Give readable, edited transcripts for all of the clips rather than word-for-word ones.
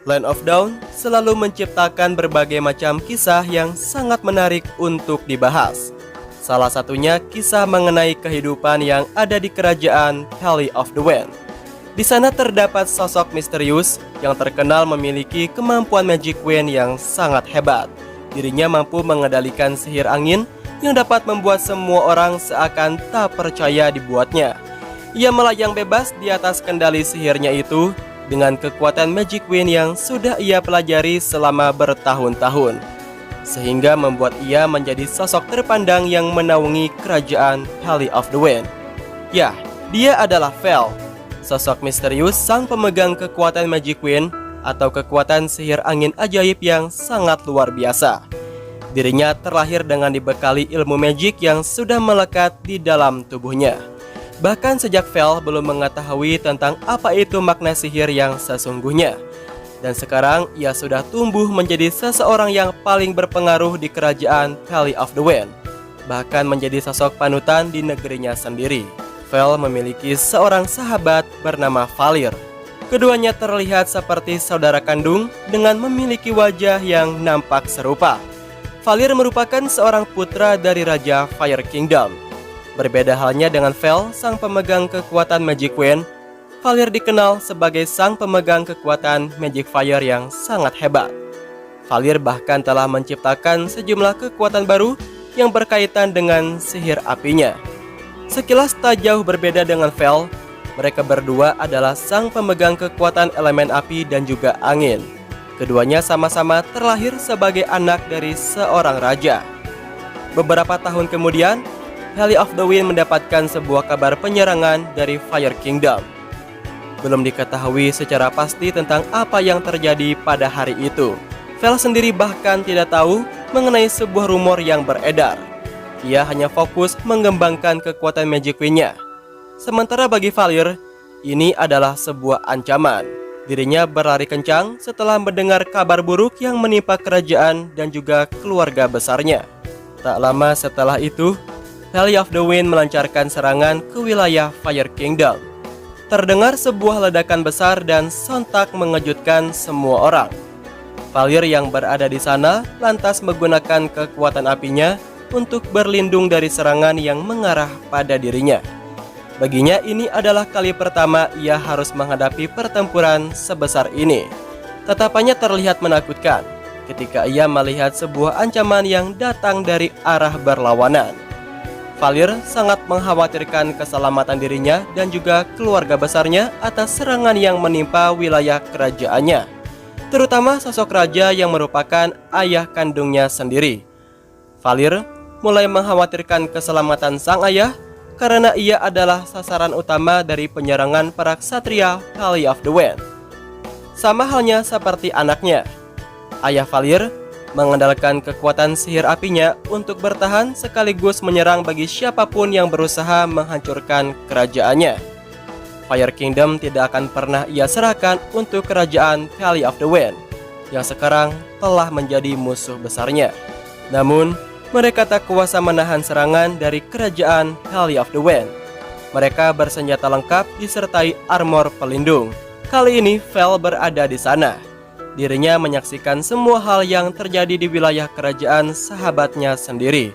Land of Dawn selalu menciptakan berbagai macam kisah yang sangat menarik untuk dibahas. Salah satunya kisah mengenai kehidupan yang ada di kerajaan Valley of the Wind. Di sana terdapat sosok misterius yang terkenal memiliki kemampuan Magic Wind yang sangat hebat. Dirinya mampu mengendalikan sihir angin yang dapat membuat semua orang seakan tak percaya dibuatnya. Ia melayang bebas di atas kendali sihirnya itu dengan kekuatan Magic Wind yang sudah ia pelajari selama bertahun-tahun, sehingga membuat ia menjadi sosok terpandang yang menaungi kerajaan Valley of the Wind. Ya, dia adalah Vel, sosok misterius sang pemegang kekuatan Magic Wind atau kekuatan sihir angin ajaib yang sangat luar biasa. Dirinya terlahir dengan dibekali ilmu magic yang sudah melekat di dalam tubuhnya. Bahkan sejak Vel belum mengetahui tentang apa itu makna sihir yang sesungguhnya. Dan sekarang ia sudah tumbuh menjadi seseorang yang paling berpengaruh di kerajaan Valley of the Wind, bahkan menjadi sosok panutan di negerinya sendiri. Vel memiliki seorang sahabat bernama Valir. Keduanya terlihat seperti saudara kandung dengan memiliki wajah yang nampak serupa. Valir merupakan seorang putra dari Raja Fire Kingdom. Berbeda halnya dengan Vel, sang pemegang kekuatan Magic Wind, Valir dikenal sebagai sang pemegang kekuatan Magic Fire yang sangat hebat. Valir bahkan telah menciptakan sejumlah kekuatan baru yang berkaitan dengan sihir apinya. Sekilas tak jauh berbeda dengan Vel, mereka berdua adalah sang pemegang kekuatan elemen api dan juga angin. Keduanya sama-sama terlahir sebagai anak dari seorang raja. Beberapa tahun kemudian, Valley of the Wind mendapatkan sebuah kabar penyerangan dari Fire Kingdom. Belum diketahui secara pasti tentang apa yang terjadi pada hari itu. Vel sendiri bahkan tidak tahu mengenai sebuah rumor yang beredar. Ia hanya fokus mengembangkan kekuatan Magic Wind-nya. Sementara bagi Valir, ini adalah sebuah ancaman. Dirinya berlari kencang setelah mendengar kabar buruk yang menimpa kerajaan dan juga keluarga besarnya. Tak lama setelah itu, Valley of the Wind melancarkan serangan ke wilayah Fire Kingdom. Terdengar sebuah ledakan besar dan sontak mengejutkan semua orang. Valir yang berada di sana lantas menggunakan kekuatan apinya untuk berlindung dari serangan yang mengarah pada dirinya. Baginya ini adalah kali pertama ia harus menghadapi pertempuran sebesar ini. Tatapannya terlihat menakutkan ketika ia melihat sebuah ancaman yang datang dari arah berlawanan. Valir sangat mengkhawatirkan keselamatan dirinya dan juga keluarga besarnya atas serangan yang menimpa wilayah kerajaannya, terutama sosok raja yang merupakan ayah kandungnya sendiri. Valir mulai mengkhawatirkan keselamatan sang ayah karena ia adalah sasaran utama dari penyerangan para ksatria Valley of the Wind. Sama halnya seperti anaknya, ayah Valir mengandalkan kekuatan sihir apinya untuk bertahan sekaligus menyerang bagi siapapun yang berusaha menghancurkan kerajaannya. Fire Kingdom tidak akan pernah ia serahkan untuk kerajaan Valley of the Wind yang sekarang telah menjadi musuh besarnya. Namun, mereka tak kuasa menahan serangan dari kerajaan Valley of the Wind. Mereka bersenjata lengkap disertai armor pelindung. Kali ini Vel berada di sana. Dirinya menyaksikan semua hal yang terjadi di wilayah kerajaan sahabatnya sendiri.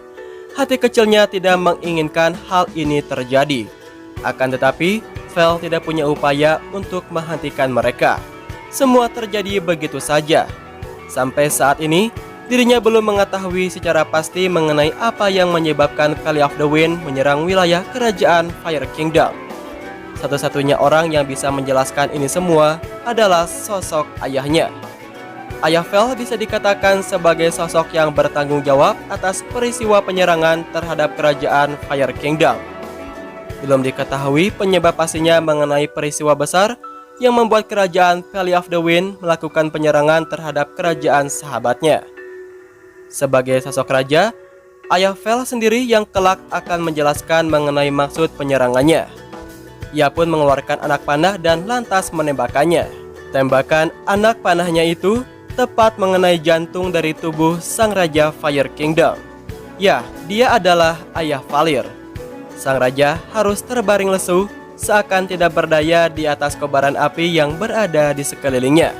Hati kecilnya tidak menginginkan hal ini terjadi. Akan tetapi, Vel tidak punya upaya untuk menghentikan mereka. Semua terjadi begitu saja. Sampai saat ini, dirinya belum mengetahui secara pasti mengenai apa yang menyebabkan Valley of the Wind menyerang wilayah kerajaan Fire Kingdom. Satu-satunya orang yang bisa menjelaskan ini semua adalah sosok ayahnya. Ayah Vel bisa dikatakan sebagai sosok yang bertanggung jawab atas peristiwa penyerangan terhadap kerajaan Fire Kingdom. Belum diketahui penyebab pastinya mengenai peristiwa besar yang membuat kerajaan Valley of the Wind melakukan penyerangan terhadap kerajaan sahabatnya. Sebagai sosok raja, ayah Vel sendiri yang kelak akan menjelaskan mengenai maksud penyerangannya. Ia pun mengeluarkan anak panah dan lantas menembakkannya. Tembakan anak panahnya itu tepat mengenai jantung dari tubuh sang raja Fire Kingdom. Ya, dia adalah ayah Valir. Sang raja harus terbaring lesu seakan tidak berdaya di atas kobaran api yang berada di sekelilingnya.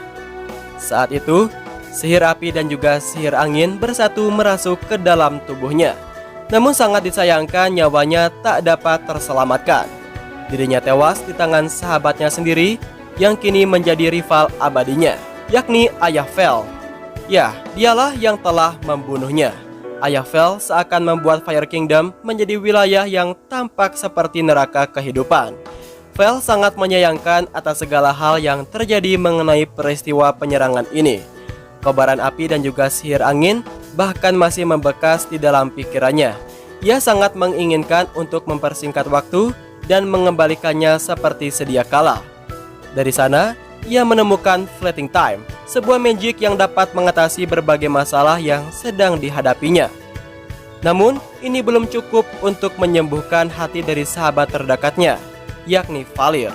Saat itu, sihir api dan juga sihir angin bersatu merasuk ke dalam tubuhnya. Namun sangat disayangkan nyawanya tak dapat terselamatkan. Dirinya tewas di tangan sahabatnya sendiri yang kini menjadi rival abadinya, yakni ayah Vel. Ya, dialah yang telah membunuhnya. Ayah Vel seakan membuat Fire Kingdom menjadi wilayah yang tampak seperti neraka kehidupan. Vel sangat menyayangkan atas segala hal yang terjadi mengenai peristiwa penyerangan ini. Kobaran api dan juga sihir angin bahkan masih membekas di dalam pikirannya. Ia sangat menginginkan untuk mempersingkat waktu dan mengembalikannya seperti sedia kala. Dari sana, ia menemukan Fleeting Time, sebuah magic yang dapat mengatasi berbagai masalah yang sedang dihadapinya. Namun, ini belum cukup untuk menyembuhkan hati dari sahabat terdekatnya, yakni Valir.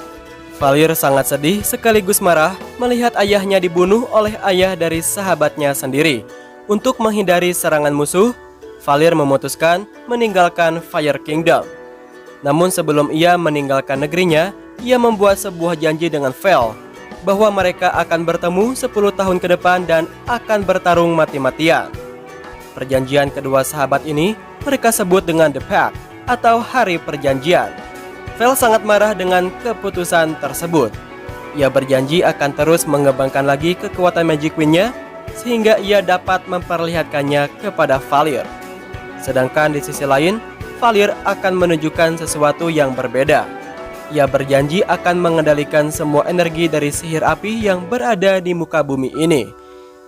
Valir sangat sedih sekaligus marah melihat ayahnya dibunuh oleh ayah dari sahabatnya sendiri. Untuk menghindari serangan musuh, Valir memutuskan meninggalkan Fire Kingdom. Namun sebelum ia meninggalkan negerinya, ia membuat sebuah janji dengan Vel bahwa mereka akan bertemu 10 tahun ke depan dan akan bertarung mati-matian. Perjanjian kedua sahabat ini mereka sebut dengan The Pact atau Hari Perjanjian. Vel sangat marah dengan keputusan tersebut. Ia berjanji akan terus mengembangkan lagi kekuatan Magic Queen-nya sehingga ia dapat memperlihatkannya kepada Valir. Sedangkan di sisi lain, Valir akan menunjukkan sesuatu yang berbeda. Ia berjanji akan mengendalikan semua energi dari sihir api yang berada di muka bumi ini,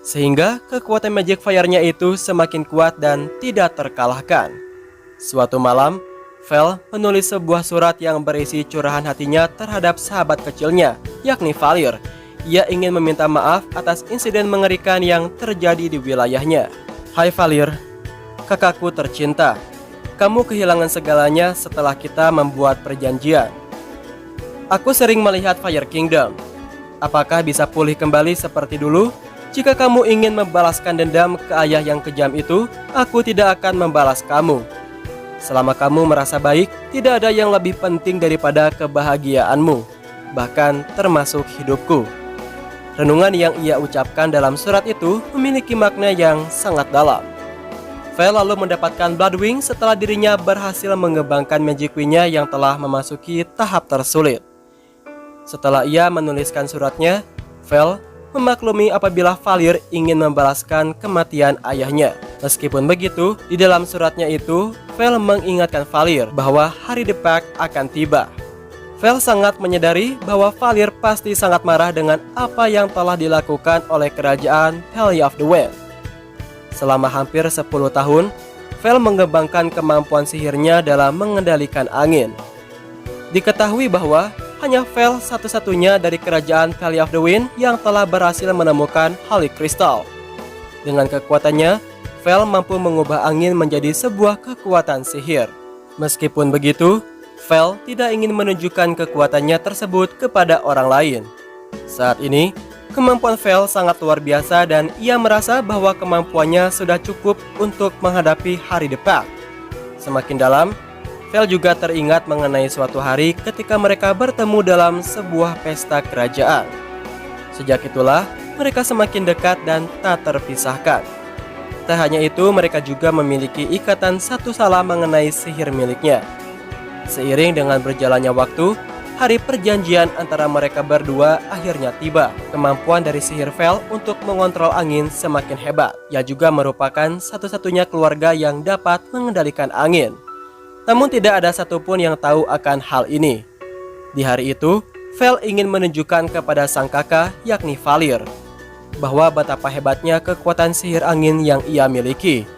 sehingga kekuatan Magic Fire-nya itu semakin kuat dan tidak terkalahkan. Suatu malam, Vel menulis sebuah surat yang berisi curahan hatinya terhadap sahabat kecilnya, yakni Valir. Ia ingin meminta maaf atas insiden mengerikan yang terjadi di wilayahnya. Hai Valir, kakakku tercinta. Kamu kehilangan segalanya setelah kita membuat perjanjian. Aku sering melihat Fire Kingdom. Apakah bisa pulih kembali seperti dulu? Jika kamu ingin membalaskan dendam ke ayah yang kejam itu, aku tidak akan membalas kamu. Selama kamu merasa baik, tidak ada yang lebih penting daripada kebahagiaanmu, bahkan termasuk hidupku. Renungan yang ia ucapkan dalam surat itu memiliki makna yang sangat dalam. Vel lalu mendapatkan Bloodwing setelah dirinya berhasil mengembangkan Magic Queen-nya yang telah memasuki tahap tersulit. Setelah ia menuliskan suratnya, Vel memaklumi apabila Valir ingin membalaskan kematian ayahnya. Meskipun begitu, di dalam suratnya itu, Vel mengingatkan Valir bahwa hari The Pact akan tiba. Vel sangat menyadari bahwa Valir pasti sangat marah dengan apa yang telah dilakukan oleh kerajaan Valley of the Wind. Selama hampir 10 tahun, Vel mengembangkan kemampuan sihirnya dalam mengendalikan angin. Diketahui bahwa hanya Vel satu-satunya dari kerajaan Valley of the Wind yang telah berhasil menemukan Holy Crystal. Dengan kekuatannya, Vel mampu mengubah angin menjadi sebuah kekuatan sihir. Meskipun begitu, Vel tidak ingin menunjukkan kekuatannya tersebut kepada orang lain. Saat ini, kemampuan Vel sangat luar biasa dan ia merasa bahwa kemampuannya sudah cukup untuk menghadapi hari The Pact. Semakin dalam, Vel juga teringat mengenai suatu hari ketika mereka bertemu dalam sebuah pesta kerajaan. Sejak itulah, mereka semakin dekat dan tak terpisahkan. Tak hanya itu, mereka juga memiliki ikatan satu sama mengenai sihir miliknya. Seiring dengan berjalannya waktu, hari perjanjian antara mereka berdua akhirnya tiba. Kemampuan dari sihir Vel untuk mengontrol angin semakin hebat. Ia juga merupakan satu-satunya keluarga yang dapat mengendalikan angin. Namun tidak ada satupun yang tahu akan hal ini. Di hari itu, Vel ingin menunjukkan kepada sang kakak, yakni Valir, bahwa betapa hebatnya kekuatan sihir angin yang ia miliki.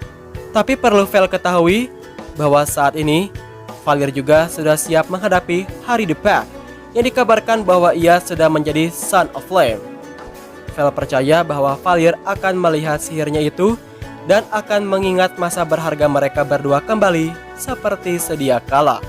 Tapi perlu Vel ketahui bahwa saat ini, Valir juga sudah siap menghadapi hari The Pact, yang dikabarkan bahwa ia sudah menjadi Son of Flame. Vel percaya bahwa Valir akan melihat sihirnya itu dan akan mengingat masa berharga mereka berdua kembali seperti sedia kala.